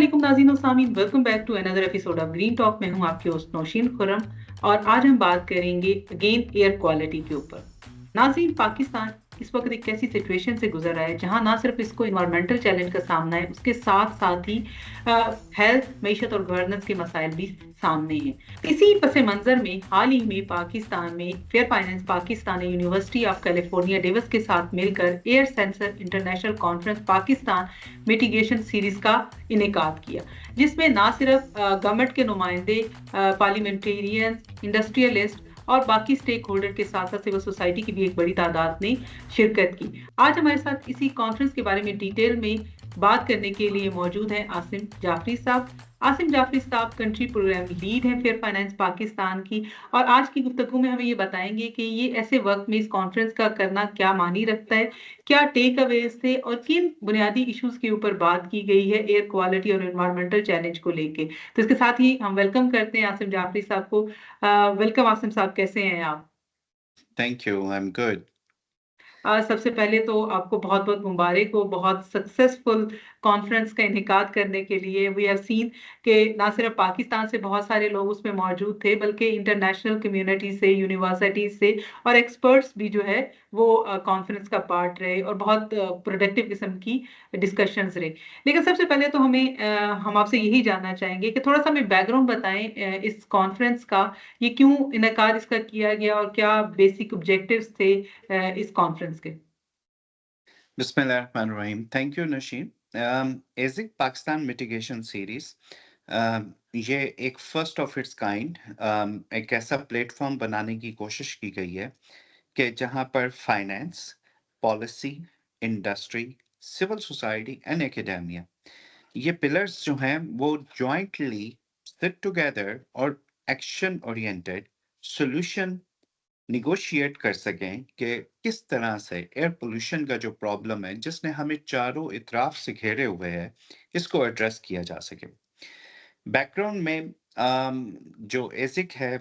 वालेकुम नाज़रीन और सामीन, welcome back to another episode of Green Talk. मैं हूं आपके होस्ट नौशीन खुर्रम और आज हम बात करेंगे अगेन एयर क्वालिटी के ऊपर। नाज़रीन, पाकिस्तान इस वक्त एक ऐसी सिचुएशन से गुजर रहा है जहां ना सिर्फ इसको इन्वायरमेंटल चैलेंज का सामना है, उसके साथ साथ ही हेल्थ, मईशत और गवर्नेंस के मसाइल भी सामने हैं। इसी पस मंजर में हाल ही में पाकिस्तान में फेयर फाइनेंस पाकिस्तान ने यूनिवर्सिटी ऑफ कैलिफोर्निया डेविस के साथ मिलकर air sensor international conference Pakistan mitigation series का इनेकाद किया, जिसमें ना सिर्फ गवर्नमेंट के नुमाइंदे, पार्लियामेंटेरियन, इंडस्ट्रियलिस्ट और बाकी स्टेक होल्डर के साथ साथ सिविल सोसाइटी की भी एक बड़ी तादाद ने शिरकत की। आज हमारे साथ इसी कॉन्फ्रेंस के बारे में डिटेल में बात करने के लिए मौजूद हैं आसिम जाफरी साहब। आसिम जाफरी साहब कंट्री प्रोग्राम लीड हैं फेयर फाइनेंस पाकिस्तान की, और आज की गुफ्तगू में हमें ये बताएंगे कि ये ऐसे वक्त में इस कॉन्फ्रेंस का करना क्या मानी रखता है, क्या टेक अवेज थे और किन बुनियादी इश्यूज के ऊपर बात की गई है एयर क्वालिटी और एनवायरमेंटल चैलेंज को लेके। तो इसके साथ ही हम वेलकम करते हैं आसिम जाफरी साहब को। वेलकम आसिम साहब, कैसे हैं आप? Thank you. I'm good. सबसे पहले तो आपको बहुत-बहुत मुबारक हो, बहुत सक्सेसफुल कॉन्फ्रेंस का इनेकाद करने के लिए। वी हैव सीन कि ना सिर्फ पाकिस्तान से बहुत सारे लोग उसमें मौजूद थे, बल्कि इंटरनेशनल कम्युनिटी से, यूनिवर्सिटीज़ से और एक्सपर्ट्स भी जो है वो कॉन्फ्रेंस का पार्ट रहे और बहुत प्रोडक्टिव किस्म की डिस्कशंस रहे। लेकिन सबसे पहले तो हम आपसे यही जानना चाहेंगे कि थोड़ा-सा हमें बैकग्राउंड बताएँ इस कॉन्फ्रेंस का, ये क्यों इनेकाद इसका किया गया और क्या बेसिक ऑब्जेक्टिव्स थे इस कॉन्फ्रेंस के? Bismillahirrahmanirrahim. Thank you, Nasheen. ASIC Pakistan Mitigation Series ये एक फर्स्ट ऑफ इट्स काइंड एक ऐसा प्लेटफॉर्म बनाने की कोशिश की गई है कि जहां पर finance, policy, industry, civil society and academia, ये पिलर्स जो हैं वो जॉइंटली सिट टुगेदर और एक्शन ओरिएंटेड सॉल्यूशन निगोशिएट कर सकें कि किस तरह से एयर पोल्यूशन का जो प्रॉब्लम है जिसने हमें चारों इतराफ से घेरे हुए है, इसको एड्रेस किया जा सके। बैकग्राउंड में जो एसिक है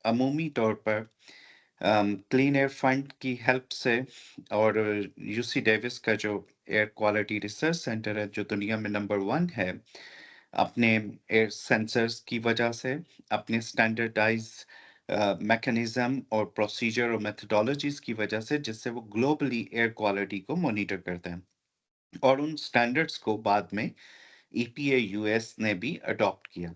अमूमी तौर पर क्लीन एयर फंड की हेल्प से और यूसी डेविस का जो एयर क्वालिटी रिसर्च सेंटर है जो दुनिया में नंबर 1 है, अपने एयर सेंसर्स की वजह से, अपने स्टैंडर्डाइज मैकेनिज्म और प्रोसीजर और मेथडोलॉजीज की वजह से, जिससे वो ग्लोबली एयर क्वालिटी को मॉनिटर करते हैं और उन स्टैंडर्ड्स को बाद में ईपीए यूएस ने भी अडॉप्ट किया।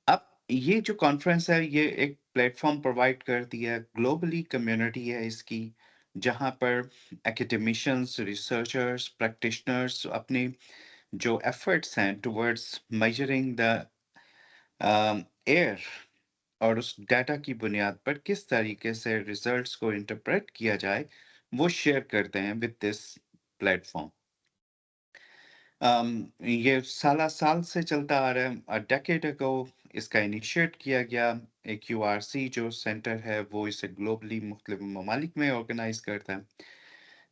अब ये जो कॉन्फ्रेंस है ये एक प्लेटफॉर्म प्रोवाइड करती है, ग्लोबली कम्युनिटी है इसकी, जहाँ पर एकेडमिशियंस, रिसर्चर्स, प्रैक्टिशनर्स अपने जो एफर्ट्स हैं टुवर्ड्स मेजरिंग द एयर और उस डाटा की बुनियाद पर किस तरीके से रिजल्ट्स को इंटरप्रेट किया जाए, वो शेयर करते हैं विद दिस प्लेटफॉर्म। ये साल से चलता आ रहा है। डेकेड अगो इसका इनिशिएट किया गया। एक यूआरसी जो सेंटर है वो इसे ग्लोबली मुख्तलिफ ममालिक में ऑर्गेनाइज करता है।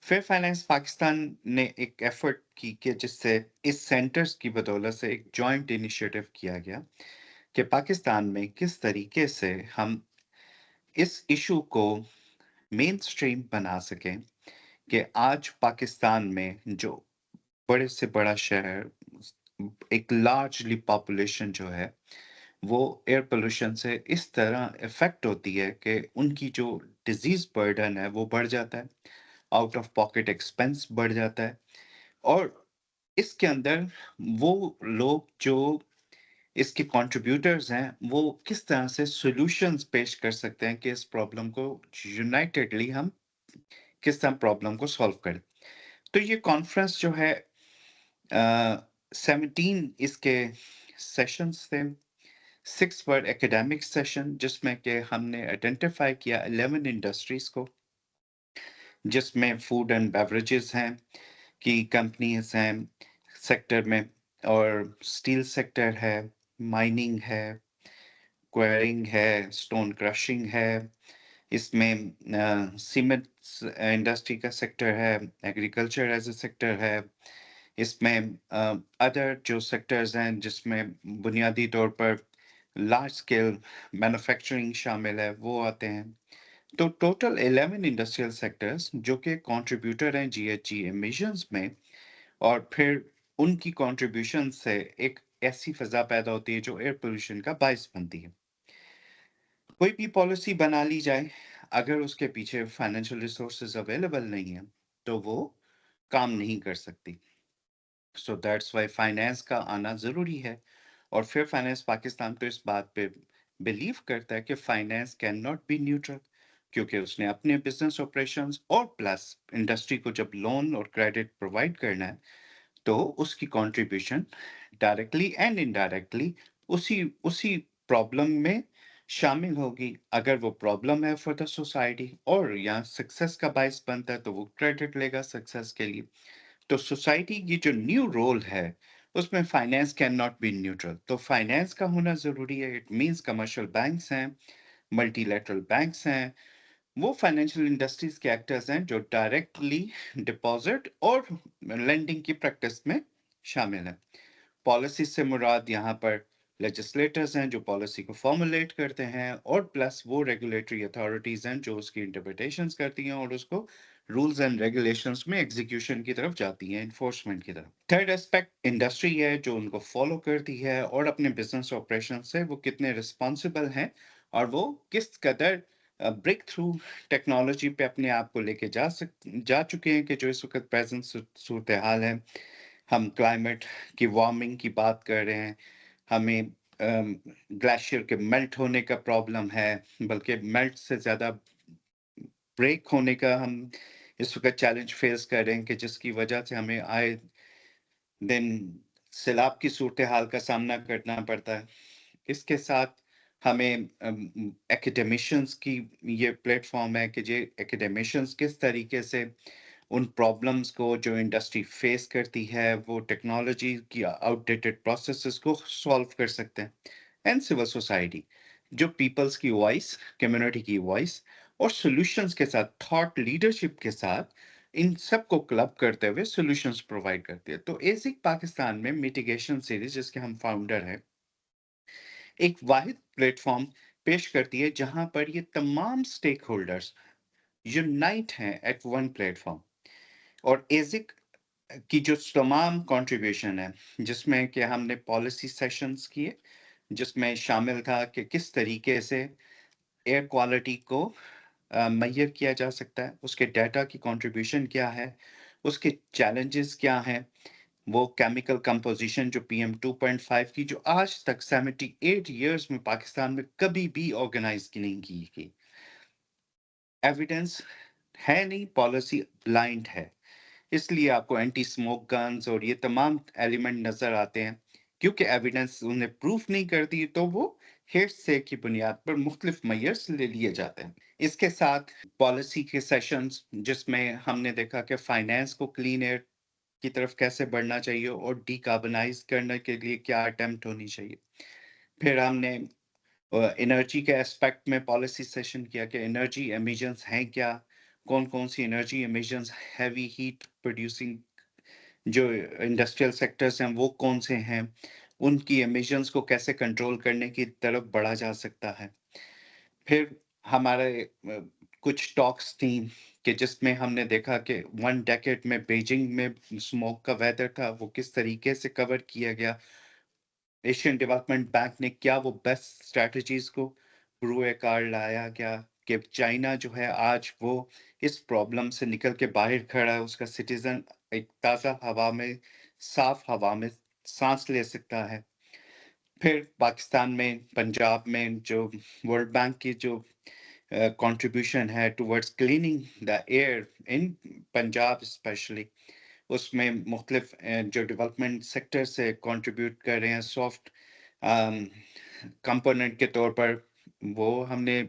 फेयर फाइनेंस पाकिस्तान ने एक एफर्ट की कि जिससे इस सेंटर्स की बदौलत से एक जॉइंट इनिशिएटिव किया गया कि पाकिस्तान में किस तरीके से हम इस इशू को मेन स्ट्रीम बना सकें कि आज पाकिस्तान में जो बड़े से बड़ा शहर, एक लार्जली पॉपुलेशन जो है, वो एयर पोल्यूशन से इस तरह इफ़ेक्ट होती है कि उनकी जो डिज़ीज़ बर्डन है वो बढ़ जाता है, आउट ऑफ पॉकेट एक्सपेंस बढ़ जाता है और इसके अंदर वो लोग जो इसके कंट्रीब्यूटर्स हैं, वो किस तरह से सॉल्यूशंस पेश कर सकते हैं कि इस प्रॉब्लम को यूनाइटेडली हम किस तरह प्रॉब्लम को सॉल्व करें। तो ये कॉन्फ्रेंस जो है 17 इसके सेशंस थे। 6 वर एकेडमिक सेशन जिसमें कि हमने आइडेंटिफाई किया 11 इंडस्ट्रीज को, जिसमें फूड एंड बेवरेजेस हैं की कंपनीज हैं सेक्टर में, और स्टील सेक्टर है, माइनिंग है, क्वेरिंग है, स्टोन क्रशिंग है, इसमें सीमेंट इंडस्ट्री का सेक्टर है, एग्रीकल्चर एज ए सेक्टर है, इसमें अदर जो सेक्टर्स हैं जिसमें बुनियादी तौर पर लार्ज स्केल मैन्युफैक्चरिंग शामिल है वो आते हैं। तो टोटल 11 इंडस्ट्रियल सेक्टर्स जो कि कंट्रीब्यूटर हैं जीएचजी एमिशंस में, और फिर उनकी कंट्रीब्यूशन से एक ऐसी फ़ज़ा पैदा होती है जो एयर पॉल्यूशन का बायस बनती है। कोई भी पॉलिसी बना ली जाए, अगर उसके पीछे फाइनेंशियल रिसोर्सेज़ अवेलेबल नहीं है, तो वो काम नहीं कर सकती। सो दैट्स व्हाई फाइनेंस का आना ज़रूरी है। और फिर फाइनेंस पाकिस्तान तो इस बात पे बिलीव करता है कि finance can not be neutral, क्योंकि उसने अपने बिजनेस ऑपरेशंस और प्लस इंडस्ट्री को जब लोन और क्रेडिट प्रोवाइड करना है, तो उसकी कंट्रीब्यूशन डायरेक्टली एंड इनडायरेक्टली उसी उसी प्रॉब्लम में शामिल होगी। अगर वो प्रॉब्लम है फॉर द सोसाइटी और यहाँ सक्सेस का बायस बनता है, तो वो क्रेडिट लेगा सक्सेस के लिए। तो सोसाइटी की जो न्यू रोल है, उसमें finance can not be neutral. तो फाइनेंस का होना ज़रूरी है। इट मीन्स कमर्शियल बैंक्स हैं, मल्टीलैटरल बैंक्स हैं, वो फाइनेंशियल इंडस्ट्रीज़ के एक्टर्स हैं जो डायरेक्टली डिपॉज़िट और लेंडिंग की प्रैक्टिस में शामिल हैं। पॉलिसी से मुराद यहाँ पर लेजिस्लेटर्स हैं जो पॉलिसी को फॉर्मुलेट करते हैं, और प्लस वो रेगुलेटरी अथॉरिटीज़ हैं जो उसकी इंटरप्रिटेशंस करती हैं और उसको रूल्स एंड रेगुलेशंस में एग्जीक्यूशन की तरफ जाती हैं, एनफोर्समेंट की तरफ। थर्ड एस्पेक्ट इंडस्ट्री है जो उनको फॉलो करती है और अपने बिजनेस ऑपरेशन से वो कितने रिस्पॉन्सिबल हैं और वो किस कदर ब्रेक थ्रू टेक्नोलॉजी पे अपने आप को लेके जा चुके हैं, कि जो इस वक्त प्रेजेंट सूरत हाल है। हम क्लाइमेट की वार्मिंग की बात कर रहे हैं, हमें ग्लेशियर के मेल्ट होने का प्रॉब्लम है, बल्कि मेल्ट से ज़्यादा ब्रेक होने का हम इस वक़्त चैलेंज फेस कर रहे हैं, कि जिसकी वजह से हमें आए दिन सैलाब की सूरत-ए-हाल का सामना करना पड़ता है। इसके साथ हमें एकेडमिशियंस की ये प्लेटफ़ॉर्म है कि जे एकेडमिशियंस किस तरीके से उन प्रॉब्लम्स को जो इंडस्ट्री फेस करती है, वो टेक्नोलॉजी की आउटडेटेड प्रोसेसेस को सॉल्व कर सकते हैं। एंड सिविल सोसाइटी जो पीपल्स की वॉइस, कम्युनिटी की वॉइस और सॉल्यूशंस के साथ, थॉट लीडरशिप के साथ इन सबको क्लब करते हुए सॉल्यूशंस प्रोवाइड करती है। तो एसिक पाकिस्तान में मिटिगेशन सीरीज, जिसके हम फाउंडर हैं, एक वाहिद प्लेटफॉर्म पेश करती है जहां पर ये तमाम स्टेक होल्डर्स यूनाइट हैं एट वन प्लेटफॉर्म। और एसिक की जो तमाम कंट्रीब्यूशन है, जिसमें कि हमने पॉलिसी सेशंस किए, जिसमें शामिल था कि किस तरीके से एयर क्वालिटी को मेजर किया जा सकता है, उसके डाटा की कंट्रीब्यूशन क्या है, उसके चैलेंजेस क्या हैं, वो केमिकल कंपोजिशन जो पीएम 2.5 की, जो आज तक 78 इयर्स में पाकिस्तान में कभी भी ऑर्गेनाइज की नहीं की गई। एविडेंस है नहीं, पॉलिसी ब्लाइंड है। इसलिए आपको एंटी स्मोक गन्स और ये तमाम एलिमेंट नज़र आते हैं, क्योंकि एविडेंस उन्हें प्रूफ नहीं करती, तो वो हेरसे की बुनियाद पर मुख्तलिफ मेजर्स ले लिए जाते हैं। इसके साथ पॉलिसी के सेशंस, जिसमें हमने देखा कि फाइनेंस को क्लीन एयर की तरफ कैसे बढ़ना चाहिए और डिकार्बनाइज करने के लिए क्या अटेम्प्ट होनी चाहिए। फिर हमने एनर्जी के एस्पेक्ट में पॉलिसी सेशन किया कि एनर्जी एमिशंस हैं क्या, कौन-कौन सी energy emissions, heavy heat producing जो इंडस्ट्रियल सेक्टर्स हैं वो कौन से हैं, उनकी एमिशंस को कैसे कंट्रोल करने की तरफ बढ़ा जा सकता है। फिर हमारे कुछ टॉक्स थी कि जिसमें हमने देखा कि 1 डेकेड में बीजिंग में स्मोक का वेदर था, वो किस तरीके से कवर किया गया। एशियन डेवलपमेंट बैंक ने क्या वो बेस्ट स्ट्रैटेजीज़ को ब्रूए कार्ड लाया क्या, कि चाइना जो है आज वो इस प्रॉब्लम से निकल के बाहर खड़ा है, उसका सिटीज़न एक ताज़ा हवा में, साफ हवा में साँस ले सकता है। फिर पाकिस्तान में, पंजाब में जो वर्ल्ड बैंक की जो कंट्रीब्यूशन है towards cleaning the air in Punjab specially, उसमें मुख्तलिफ जो डेवलपमेंट सेक्टर से कंट्रीब्यूट कर रहे हैं सॉफ्ट कंपोनेंट के तौर पर, वो हमने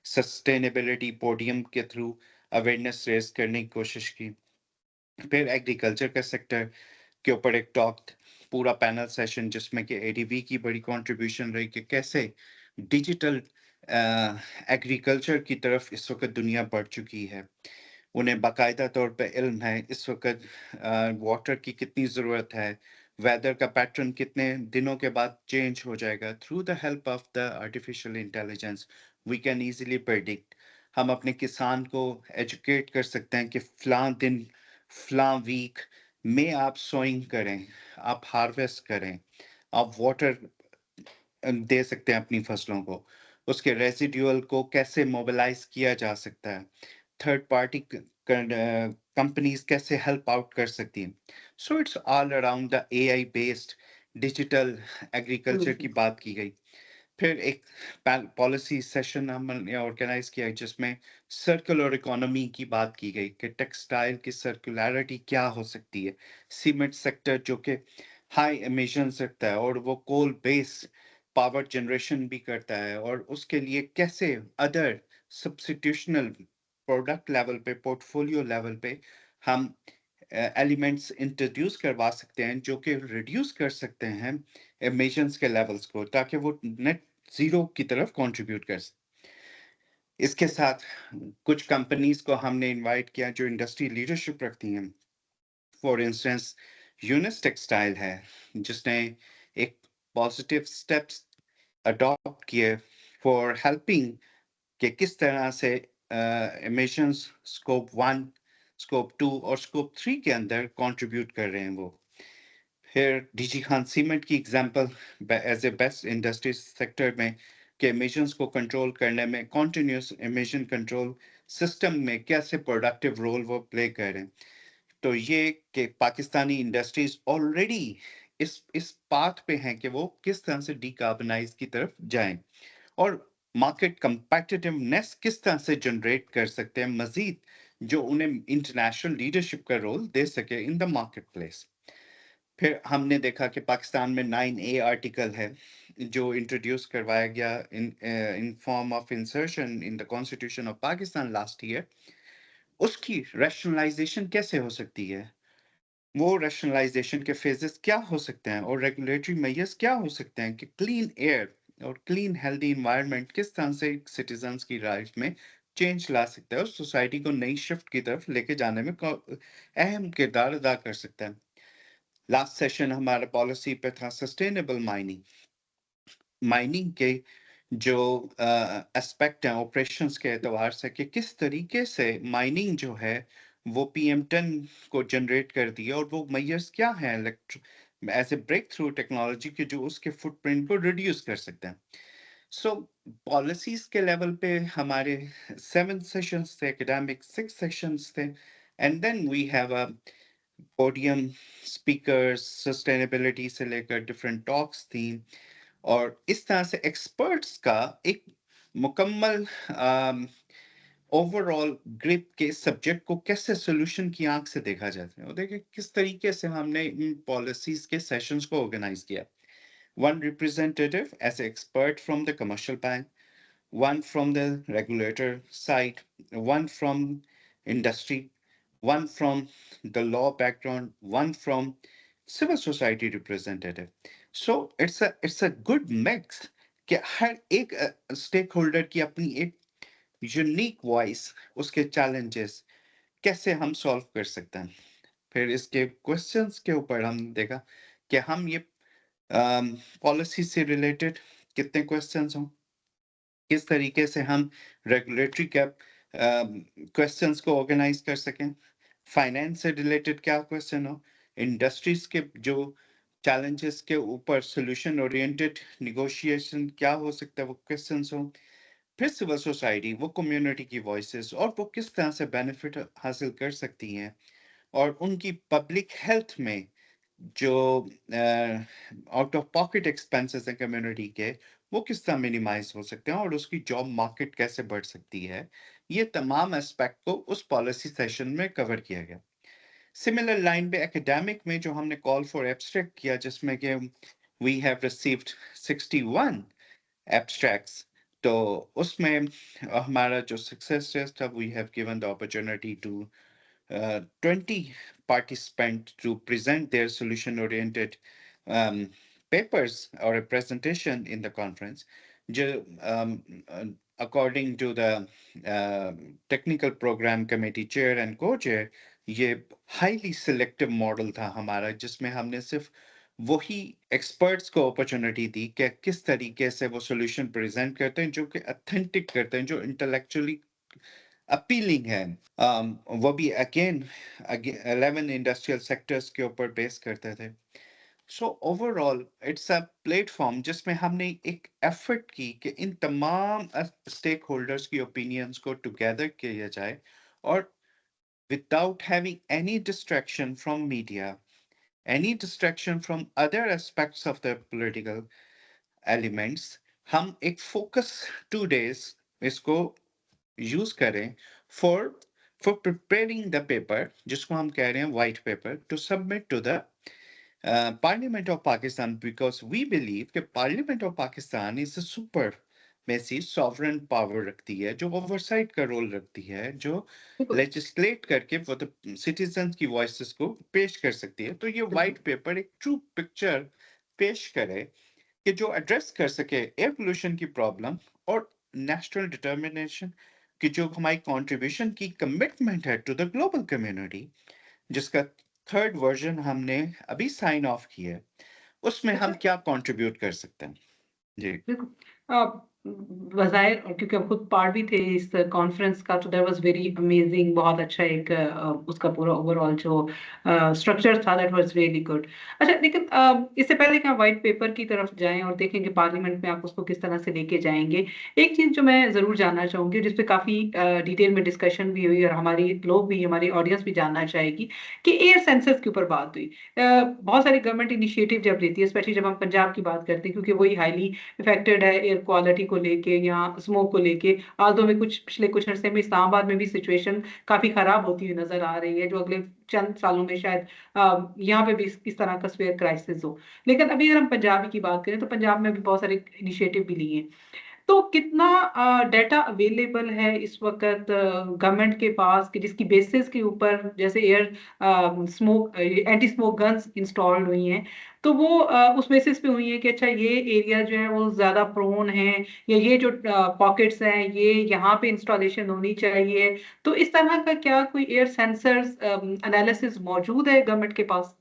सस्टेनेबिलिटी पोडियम के थ्रू अवेयरनेस रेज करने की कोशिश की। फिर एग्रीकल्चर का सेक्टर के ऊपर एक टॉक, पूरा पैनल सेशन, जिसमें कि एडीबी की बड़ी कंट्रीब्यूशन रही कि कैसे डिजिटल एग्रीकल्चर की तरफ इस वक्त दुनिया बढ़ चुकी है। उन्हें बाकायदा तौर पे इल्म है इस वक्त वाटर की कितनी ज़रूरत है, वेदर का पैटर्न कितने दिनों के बाद चेंज हो जाएगा। Through the help of the artificial intelligence we can easily predict. हम अपने किसान को एजुकेट कर सकते हैं कि फ़लाँ दिन, फ़लाँ वीक में आप सोइंग करें, आप हार्वेस्ट करें, आप वाटर दे सकते हैं अपनी फसलों को, उसके रेसिडुअल को कैसे मोबिलाइज किया जा सकता है, थर्ड पार्टी कंपनीज कैसे हेल्प आउट कर सकती हैं। So it's all around the AI based digital agriculture की बात की गई। फिर एक पॉलिसी सेशन हमने ऑर्गेनाइज किया जिसमें सर्कुलर इकोनॉमी की बात की गई कि टेक्सटाइल की सर्कुलरिटी क्या हो सकती है। सीमेंट सेक्टर जो कि हाई एमिशंस रखता है और वो कोल बेस्ड पावर जनरेशन भी करता है, और उसके लिए कैसे अदर सब्स्टिट्यूशनल प्रोडक्ट लेवल पे, पोर्टफोलियो लेवल पे हम एलिमेंट्स इंट्रोड्यूस करवा सकते हैं जो कि रिड्यूस कर सकते हैं एमिशंस के लेवल्स को, ताकि वो नेट जीरो की तरफ कंट्रीब्यूट कर सके। इसके साथ कुछ कंपनीज को हमने इनवाइट किया जो इंडस्ट्री लीडरशिप रखती हैं। फॉर इंस्टेंस यूनिस टेक्सटाइल है जिसने एक पॉजिटिव स्टेप्स अडॉप्ट किए फॉर हेल्पिंग कि किस तरह से एमिशंस स्कोप 1, स्कोप 2 और स्कोप 3 के अंदर कंट्रीब्यूट कर रहे हैं वो। फिर डीजी खान सीमेंट की example as a best industry sector में के एमिशंस को कंट्रोल करने में कॉन्टिन्यूस एमिशन कंट्रोल सिस्टम में कैसे प्रोडक्टिव रोल वो प्ले कर रहे हैं। तो ये कि पाकिस्तानी इंडस्ट्रीज ऑलरेडी इस पाथ पे हैं कि वो किस तरह से डिकार्बनाइज की तरफ जाएं, और मार्केट कंपेटिटिवनेस किस तरह से जनरेट कर सकते हैं मजीद, जो उन्हें इंटरनेशनल लीडरशिप का रोल दे सके इन द मार्केट प्लेस। फिर हमने देखा कि पाकिस्तान में 9A आर्टिकल है जो इंट्रोड्यूस करवाया गया in form of insertion in the constitution of Pakistan last year. उसकी रैशनलाइजेशन कैसे हो सकती है, वो रैशनलाइजेशन के फेजेस क्या हो सकते हैं, और रेगुलेटरी मेजर्स क्या हो सकते हैं कि क्लीन एयर और क्लीन हेल्दी इन्वायरमेंट किस तरह से सिटीजन्स की लाइफ में चेंज ला सकता है और सोसाइटी को नई शिफ्ट की तरफ लेके जाने में अहम किरदार अदा कर सकता है। लास्ट सेशन हमारा पॉलिसी पे था सस्टेनेबल माइनिंग। माइनिंग के जो एस्पेक्ट हैं ऑपरेशंस के एतबार से कि किस तरीके से माइनिंग जो है वो PM10 को जनरेट कर दिया, और वो मेजर्स क्या हैं as a breakthrough technology के जो उसके फुटप्रिंट को रिड्यूस कर सकते हैं। सो पॉलिसीज के लेवल पे हमारे 7 सेशंस थे, एकेडमिक 6 सेशंस थे, and then we have a podium speakers, sustainability से लेकर डिफरेंट टॉक्स थी, और इस तरह से एक्सपर्ट्स का एक मुकम्मल ओवरऑल ग्रिप के सब्जेक्ट को कैसे सॉल्यूशन की आंख से देखा जाता है, और देखिए किस तरीके से हमने इन पॉलिसीज के सेशंस को ऑर्गेनाइज किया। One representative as expert from the commercial bank, one from the regulator side, one from industry, one from the law background, one from civil society representative. So it's a good mix कि हर एक stake holder की अपनी एक unique voice, उसके challenges कैसे हम solve कर सकते हैं। फिर इसके क्वेश्चंस के ऊपर हम देखा कि हम ये पॉलिसी से रिलेटेड कितने क्वेश्चंस हों, किस तरीके से हम रेगुलेटरी कैप क्वेश्चंस को ऑर्गेनाइज कर सकें, फाइनेंस से रिलेटेड क्या क्वेश्चन हो, इंडस्ट्रीज के जो चैलेंजेस के ऊपर सॉल्यूशन ओरिएंटेड निगोशिएशन क्या हो सकता है वो क्वेश्चंस हो, फिर सिविल सोसाइटी वो कम्युनिटी की वॉइसेस और वो किस तरह से बेनिफिट हासिल कर सकती हैं, और उनकी पब्लिक हेल्थ में जो आउट ऑफ पॉकेट एक्सपेंसेस हैं कम्युनिटी के, वो किस तरह मिनिमाइज हो सकते हैं, और उसकी जॉब मार्केट कैसे बढ़ सकती है। ये तमाम एस्पेक्ट को उस पॉलिसी सेशन में कवर किया गया। सिमिलर लाइन पे एकेडमिक में जो हमने कॉल फॉर एब्स्ट्रैक्ट किया, जिसमें कि वी हैव रिसीव्ड 61 एब्स्ट्रैक्ट्स, तो उसमें हमारा जो सक्सेस रेट था, we have given the opportunity to 20 participants to present their solution-oriented papers or a presentation in the conference. According to the technical program committee chair and co-chair, ये highly selective model था हमारा, जिसमें हमने सिर्फ वही experts को opportunity दी कि किस तरीके से वो solution present करते हैं जो कि authentic करते हैं, जो intellectually अपीलिंग है। वो भी अगेन 11 इंडस्ट्रियल सेक्टर्स के ऊपर बेस करते थे। So overall it's a platform जिसमें हमने एक एफर्ट की कि इन तमाम स्टेक होल्डर्स की ओपिनियंस को टुगेदर किया जाए, और without having any distraction from media, any distraction from other aspects of the political elements, हम एक focus 2 days इसको यूज करें for for preparing the paper, जिसको हम कह रहे हैं white paper, to submit to the Parliament of Pakistan, because we believe that Parliament of Pakistan is a super massy sovereign power रखती है, जो ओवरसाइट का रोल रखती है, जो बिल्कुल लेजिस्लेट करके वो द सिटीजंस की वॉइसेस को पेश कर सकती है। तो ये व्हाइट पेपर एक ट्रू पिक्चर पेश करे कि जो एड्रेस कर सके एयर पोल्यूशन की प्रॉब्लम और नेशनल डिटर्मिनेशन की जो हमारी कंट्रीब्यूशन की कमिटमेंट है टू द ग्लोबल कम्युनिटी, जिसका थर्ड वर्जन हमने अभी साइन ऑफ किया है, उसमें हम अच्छा क्या कंट्रीब्यूट कर सकते हैं। जी। बिल्कुल। अ, बज़ाहिर और क्योंकि हम खुद पार्ट भी थे इस कॉन्फ्रेंस का, तो दैट वाज़ वेरी अमेजिंग। बहुत अच्छा एक उसका पूरा ओवरऑल जो स्ट्रक्चर था, दैट वाज़ रियली गुड। अच्छा, लेकिन इससे पहले कि हम व्हाइट पेपर की तरफ जाएँ और देखें कि पार्लियामेंट में आप उसको किस तरह से लेके जाएँगे, एक चीज़ जो मैं ज़रूर जानना चाहूँगी, जिस पे काफ़ी डिटेल में डिस्कशन भी हुई और हमारी लोग भी, हमारी ऑडियंस भी जानना चाहेगी, कि एयर सेंसर्स के ऊपर बात हुई। बहुत सारी गवर्नमेंट इनिशिएटिव जब लेती है, स्पेशली जब हम पंजाब की बात करते हैं, क्योंकि वही हाईली इफेक्टेड है एयर क्वालिटी को लेके या स्मोक को लेके। आल्दो में कुछ पिछले कुछ अरसे में इस्लामाबाद में भी सिचुएशन काफ़ी ख़राब होती हुई नज़र आ रही है, जो अगले चंद सालों में शायद यहाँ पे भी इस तरह का स्वेयर क्राइसिस हो। लेकिन अभी अगर हम पंजाब की बात करें, तो पंजाब में भी बहुत सारे इनिशिएटिव भी लिए हैं। तो कितना डाटा अवेलेबल है इस वक़्त गवर्नमेंट के पास, कि जिसकी बेसिस के ऊपर जैसे air smoke anti smoke guns installed हुई हैं, तो वो उस बेसिस पे हुई हैं कि अच्छा ये एरिया जो है वो ज़्यादा प्रोन है, या ये जो पॉकेट्स हैं ये यहाँ पे इंस्टॉलेशन होनी चाहिए। तो इस तरह का क्या कोई एयर सेंसर्स एनालिसिस मौजूद है गवर्नमेंट के पास?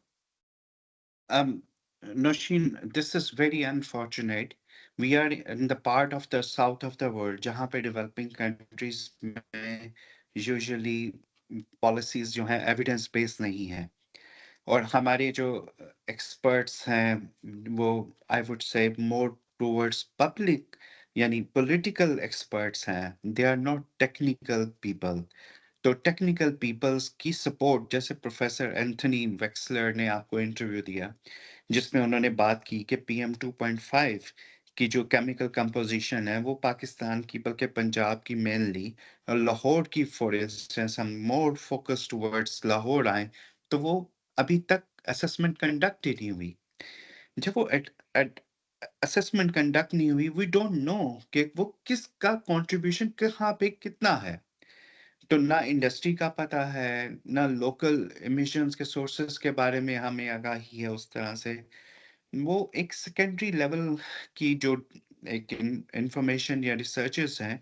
Nosheen, this is very unfortunate. We are in the part of the south of the world जहाँ पे developing countries में usually policies जो हैं evidence based नहीं है, और हमारे जो experts हैं वो I would say more towards public, यानी political experts हैं, they are not technical people। तो टेक्निकल पीपल्स की सपोर्ट, जैसे प्रोफेसर एंथनी वेक्सलर ने आपको इंटरव्यू दिया, जिसमें उन्होंने बात की कि पीएम 2.5 की जो केमिकल कंपोजिशन है वो पाकिस्तान की, बल्कि पंजाब की मेनली, लाहौर की फॉर इंस्टेंस हम मोर फोकस टुवर्ड्स लाहौर आए, तो वो अभी तक असेसमेंट कंडक्ट ही नहीं हुई। जब वो असेसमेंट कंडक्ट नहीं हुई, वी डोंट नो कि वो किसका कंट्रीब्यूशन कहाँ पे कितना है। तो ना इंडस्ट्री का पता है, ना लोकल एमिशंस के सोर्सेस के बारे में हमें आगाही है उस तरह से। वो एक सेकेंडरी लेवल की जो एक इंफॉर्मेशन या रिसर्चेस हैं,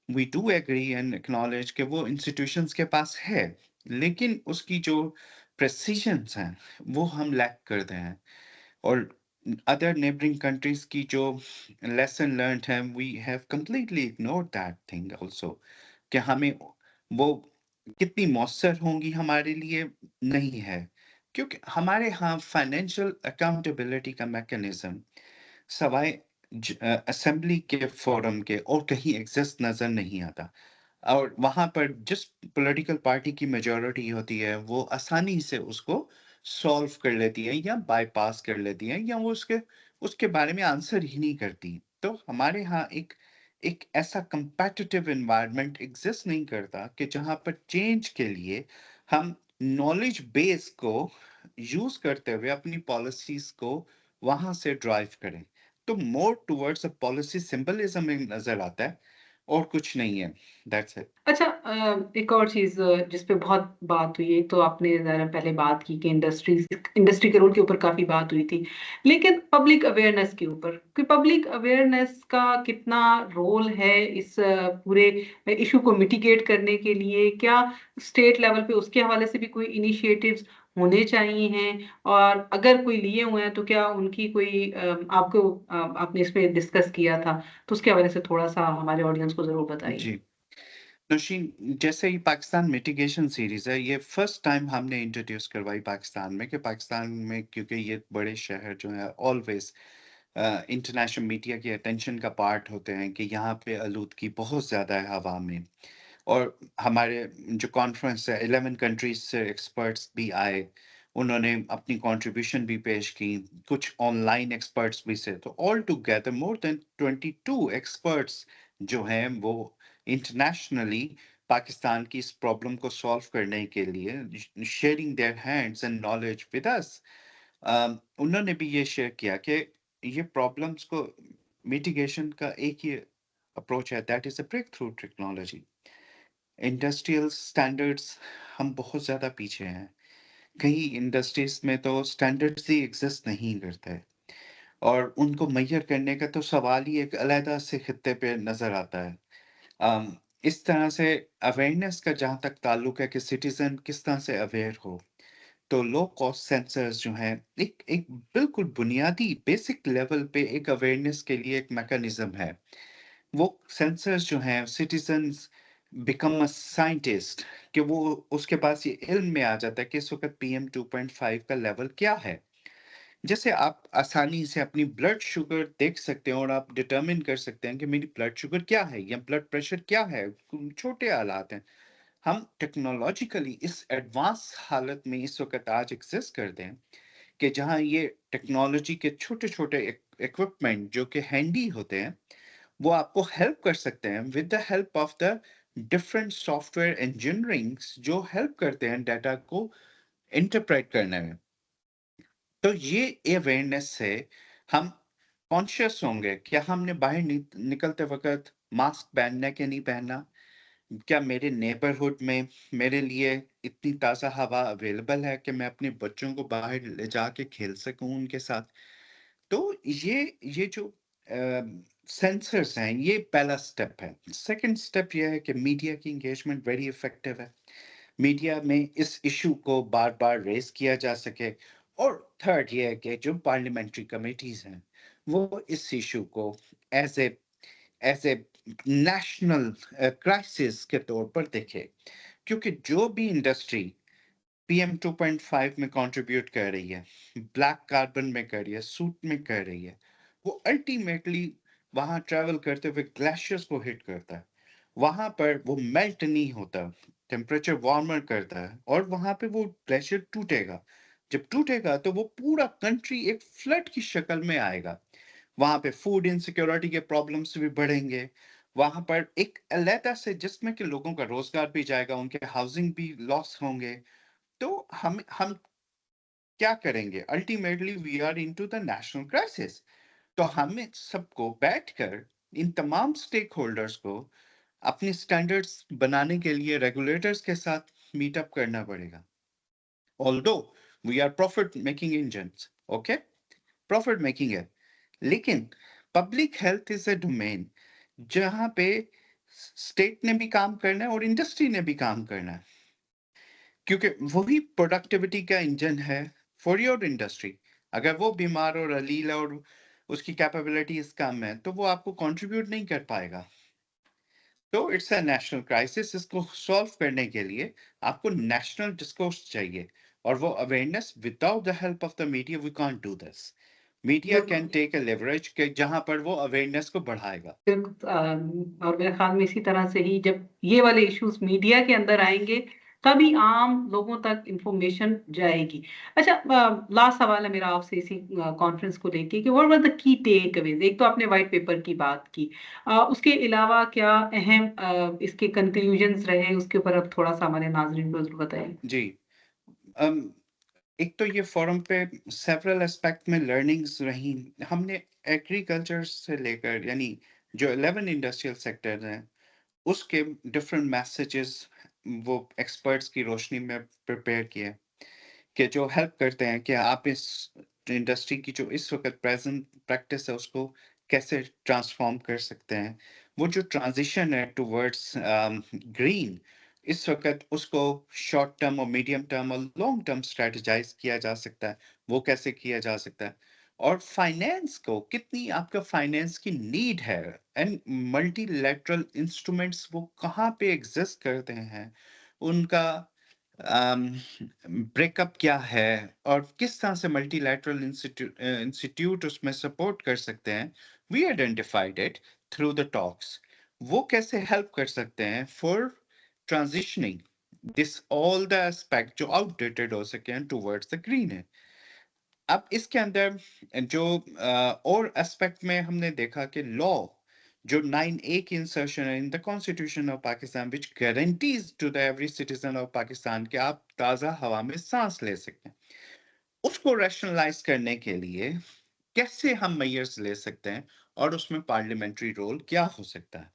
we do agree and acknowledge कि वो इंस्टीट्यूशंस के पास है, लेकिन उसकी जो प्रेसिशंस हैं वो हम लैक करते हैं। और अदर नेबरिंग कंट्रीज की जो लेसन लर्न्ड है, we have completely ignored that thing also, कि हमें वो कितनी मौसर होंगी हमारे लिए नहीं है, क्योंकि हमारे यहाँ फाइनेंशियल अकाउंटेबिलिटी का मैकेनिज्म सवाए असेंबली के फोरम के और कहीं एग्जिस्ट नजर नहीं आता। और वहां पर जिस पॉलिटिकल पार्टी की मेजोरिटी होती है वो आसानी से उसको सॉल्व कर लेती है या बाईपास कर लेती है, या वो उसके उसके बारे में आंसर ही नहीं करती। तो हमारे यहाँ एक एक ऐसा कंपेटिटिव एनवायरनमेंट एग्जिस्ट नहीं करता कि जहाँ पर चेंज के लिए हम नॉलेज बेस को यूज करते हुए अपनी पॉलिसीज को वहां से ड्राइव करें। तो more towards a policy symbolism में नजर आता है, और कुछ नहीं है। That's it. अच्छा, एक और चीज़ जिस पे बहुत बात हुई है, एक तो आपने ज़रा पहले बात की कि इंडस्ट्री के रोल के ऊपर काफ़ी बात हुई थी। लेकिन पब्लिक अवेयरनेस के ऊपर, कि पब्लिक अवेयरनेस का कितना रोल है इस पूरे इश्यू को मिटिगेट करने के लिए? क्या स्टेट लेवल पे उसके हवाले से भी कोई इनिशिएटिव्स होने चाहिए हैं? और अगर कोई लिए हुए हैं, तो क्या उनकी कोई आपने इस पे डिस्कस किया था? तो उसके हवाले से थोड़ा-सा हमारे ऑडियंस को ज़रूर बताइए। जी। नौशीन, जैसे ही पाकिस्तान मिटिगेशन सीरीज है, ये फर्स्ट टाइम हमने इंट्रोड्यूस करवाई पाकिस्तान में, कि पाकिस्तान में क्योंकि ये बड़े शहर जो है ऑलवेज इंटरनेशनल मीडिया की अटेंशन का पार्ट होते हैं, कि यहाँ पे आलूदगी बहुत ज़्यादा है हवा में। और हमारे जो कॉन्फ्रेंस है, 11 कंट्रीज से एक्सपर्ट्स भी आए, उन्होंने अपनी कंट्रीब्यूशन भी पेश की, कुछ ऑनलाइन एक्सपर्ट्स भी से, तो all together more than 22 experts जो हैं वो इंटरनेशनली पाकिस्तान की इस प्रॉब्लम को सॉल्व करने के लिए sharing their hands and knowledge with us. उन्होंने भी ये शेयर किया कि ये प्रॉब्लम्स को मिटिगेशन का एक ही अप्रोच है, that is a breakthrough technology. Industrial standards हम बहुत ज़्यादा पीछे हैं। कई इंडस्ट्रीज में तो स्टैंडर्ड्स ही एग्जिस्ट नहीं करते, और उनको मेजर करने का तो सवाल ही एक अलहदा से खित्ते पे नज़र आता है। इस तरह से अवेयरनेस का जहाँ तक ताल्लुक है कि सिटीजन किस तरह से अवेयर हो, तो लो कॉस्ट सेंसर्स जो हैं, एक एक बिल्कुल बुनियादी बेसिक लेवल पे एक अवेयरनेस के लिए एक मैकेनिज्म है। वो सेंसर्स जो हैं, सिटीजन्स बिकम अ साइंटिस्ट, कि वो उसके पास ये इल्म में आ जाता है कि इस वक़्त पीएम 2.5 का लेवल क्या है। जैसे आप आसानी से अपनी ब्लड शुगर देख सकते हैं और आप डिटरमिन कर सकते हैं कि मेरी ब्लड शुगर क्या है या ब्लड प्रेशर क्या है, छोटे हालात हैं। हम टेक्नोलॉजिकली इस एडवांस हालत में इस वक़्त आज एक्सिस्ट करते हैं, कि जहाँ ये टेक्नोलॉजी के छोटे-छोटे इक्विपमेंट जो कि हैंडी होते हैं, वो आपको हेल्प कर सकते हैं with the help of the different software engineerings, जो हेल्प करते हैं डाटा को इंटरप्रेट करने में। तो ये अवेयरनेस से हम कॉन्शियस होंगे, क्या हमने बाहर निकलते वक़्त मास्क पहनना है कि नहीं पहनना? क्या मेरे नेबरहुड में मेरे लिए इतनी ताज़ा हवा अवेलेबल है कि मैं अपने बच्चों को बाहर ले जाके खेल सकूँ उनके साथ? तो ये जो सेंसर्स हैं, ये पहला स्टेप है। सेकंड स्टेप ये है कि मीडिया की एंगेजमेंट वेरी इफेक्टिव है। मीडिया में इस इशू को बार-बार रेज़ किया जा सके। और थर्ड ये है कि जो पार्लियामेंट्री कमिटीज़ हैं, वो इस इशू को as a as a national crisis के तौर पर देखे। क्योंकि जो भी इंडस्ट्री पीएम 2.5 में कंट्रीब्यूट कर रही है, ब्लैक कार्बन में कर रही है, सूट में कर रही है, वो अल्टीमेटली वहाँ ट्रैवल करते हुए ग्लेशियर्स को हिट करता है। वहाँ पर वो मेल्ट नहीं होता, टेम्परेचर वार्मर करता है, और वहाँ पे वो ग्लेशियर टूटेगा। जब टूटेगा तो वो पूरा कंट्री एक फ्लड की शक्ल में आएगा। वहाँ पे फूड इनसिक्योरिटी के प्रॉब्लम्स भी बढ़ेंगे। वहाँ पर एक अलहदा से जिसमें कि लोगों का रोज़गार भी जाएगा, उनके हाउसिंग भी लॉस होंगे। तो हम क्या करेंगे? Ultimately we are into the national crisis. तो हमें सबको बैठकर इन तमाम स्टेक होल्डर्स को अपने स्टैंडर्ड्स बनाने के लिए रेगुलेटर्स के साथ मीट अप करना पड़ेगा। Although we are profit making engines, okay? Profit making है, लेकिन public health is a domain जहाँ पे स्टेट ने भी काम करना है और इंडस्ट्री ने भी काम करना है, क्योंकि वही प्रोडक्टिविटी का इंजन है फॉर योर इंडस्ट्री। अगर वो बीमार और अलील है और उसकी कैपेबिलिटीज कम है, तो वो आपको कंट्रीब्यूट नहीं कर पाएगा। तो इट्स अ नेशनल क्राइसिस। इसको सॉल्व करने के लिए आपको नेशनल डिस्कोर्स चाहिए, और वो awareness without the help of the media we can't do this. Media can बिल्कुल। टेक अ लेवरेज के जहां पर वो अवेयरनेस को बढ़ाएगा। बिल्कुल, और मेरे ख्याल में इसी तरह से ही जब ये वाले इश्यूज मीडिया के अंदर आएंगे, तभी आम लोगों तक इंफॉर्मेशन जाएगी। अच्छा, लास्ट सवाल है मेरा आपसे इसी कॉन्फ्रेंस को लेके कि what were the key takeaways. एक तो आपने व्हाइट पेपर की बात की, उसके अलावा क्या अहम इसके कंक्लूजन्स रहे, उसके ऊपर अब थोड़ा सा हमारे नाजरीन को जरूर बताएं। जी। अम, एक तो ये फोरम पे सेवरल एस्पेक्ट में लर्निंग्स रही। हमने एग्रीकल्चर से लेकर, यानी जो 11 इंडस्ट्रियल सेक्टर्स हैं, उसके डिफरेंट मैसेजेस वो एक्सपर्ट्स की रोशनी में प्रिपेयर किए, कि जो हेल्प करते हैं कि आप इस इंडस्ट्री की जो इस वक्त प्रेजेंट प्रैक्टिस है उसको कैसे ट्रांसफॉर्म कर सकते हैं। वो जो ट्रांजिशन है टुवर्ड्स ग्रीन, इस वक्त उसको शॉर्ट टर्म और मीडियम टर्म और लॉन्ग टर्म स्ट्रेटजाइज किया जा सकता है, वो कैसे किया जा सकता है। और फाइनेंस को कितनी आपका फाइनेंस की नीड है एंड मल्टीलैटरल इंस्ट्रूमेंट्स वो कहाँ पे एग्जिस्ट करते हैं, उनका ब्रेकअप क्या है और किस तरह से मल्टीलैटरल इंस्टीट्यूट उसमें सपोर्ट कर सकते हैं। We identified it through the talks. वो कैसे हेल्प कर सकते हैं for transitioning this all the aspect जो आउटडेटेड हो सके टुवर्ड्स द ग्रीन है। अब इसके अंदर जो और एस्पेक्ट में हमने देखा कि लॉ जो 9A की इंसर्शन है in the constitution of Pakistan which guarantees to the every citizen of Pakistan कि आप ताज़ा हवा में सांस ले सकें, उसको रैशनलाइज करने के लिए कैसे हम मेजर्स ले सकते हैं और उसमें पार्लियामेंट्री रोल क्या हो सकता है,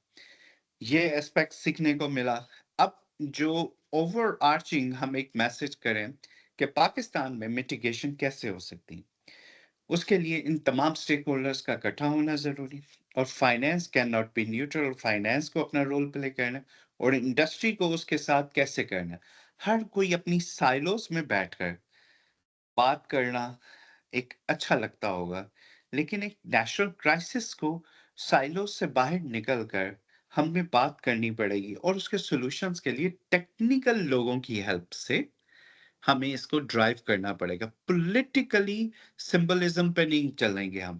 ये एस्पेक्ट सीखने को मिला। अब जो ओवर आर्चिंग हम एक मैसेज करें कि पाकिस्तान में मिटिगेशन कैसे हो सकती है, उसके लिए इन तमाम स्टेक होल्डर्स का इकट्ठा होना जरूरी और finance can not be neutral, finance को अपना रोल प्ले करना है और इंडस्ट्री को उसके साथ कैसे करना है। हर कोई अपनी साइलोस में बैठकर बात करना एक अच्छा लगता होगा, लेकिन एक नेशनल क्राइसिस को साइलोस से बाहर निकलकर हमें बात करनी पड़ेगी और उसके सॉल्यूशंस के लिए टेक्निकल लोगों की हेल्प से हमें इसको ड्राइव करना पड़ेगा। पॉलिटिकली सिंबलिज्म पे नहीं चलेंगे हम,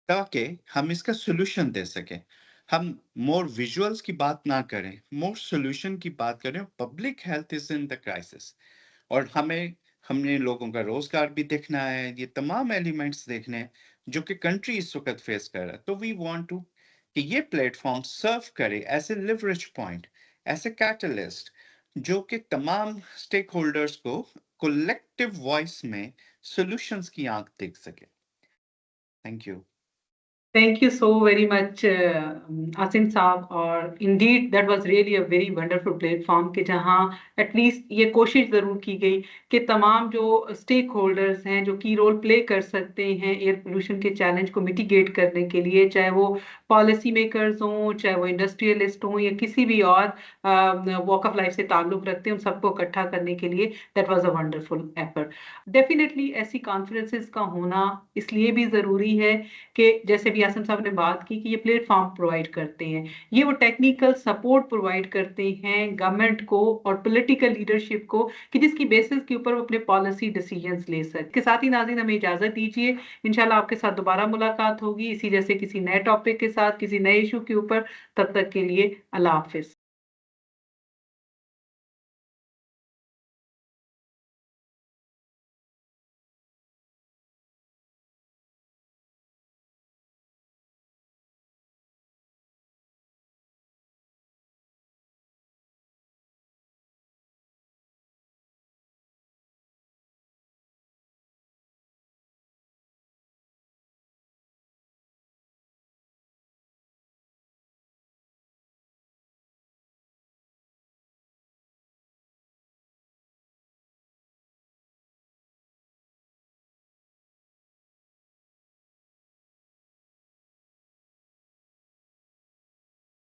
ताकि हम इसका सॉल्यूशन दे सकें। हम मोर विजुअल्स की बात ना करें, मोर सॉल्यूशन की बात करें। Public health is in the crisis और हमने लोगों का रोजगार भी देखना है, ये तमाम एलिमेंट्स देखने हैं जो कि कंट्री इस वक्त फेस कर रहा है। तो वी वांट टू कि ये प्लेटफॉर्म सर्व करे as a leverage point, as a catalyst, जो कि तमाम स्टेक होल्डर्स को कलेक्टिव वॉइस में सॉल्यूशंस की आंख देख सके। Thank you. Thank you so very much, Asim sahab. और indeed that was really a very wonderful platform कि जहां एटलीस्ट ये कोशिश ज़रूर की गई कि तमाम जो स्टेक होल्डर्स हैं जो की रोल प्ले कर सकते हैं एयर पोल्यूशन के चैलेंज को मिटिगेट करने के लिए, चाहे वो पॉलिसी मेकर्स हों, चाहे वो इंडस्ट्रियलिस्ट हों या किसी भी और वॉक ऑफ लाइफ से ताल्लुक रखते हैं, उन सबको इकट्ठा करने के लिए that was a wonderful effort. Definitely ऐसी कॉन्फ्रेंसेस का होना इसलिए भी ज़रूरी है कि जैसे भी आसिम साहब ने बात की कि ये प्लेटफॉर्म प्रोवाइड करते हैं, ये वो टेक्निकल सपोर्ट प्रोवाइड करते हैं गवर्नमेंट को और पॉलिटिकल लीडरशिप को कि जिसकी बेसिस के ऊपर वो अपने पॉलिसी डिसीजंस ले सके। के साथ ही नाज़रीन हमें इजाजत दीजिए, इंशाल्लाह आपके साथ दोबारा मुलाकात होगी इसी जैसे किसी नए टॉपिक के साथ, किसी नए इशू के ऊपर। तब तक के लिए अल्लाह हाफिज।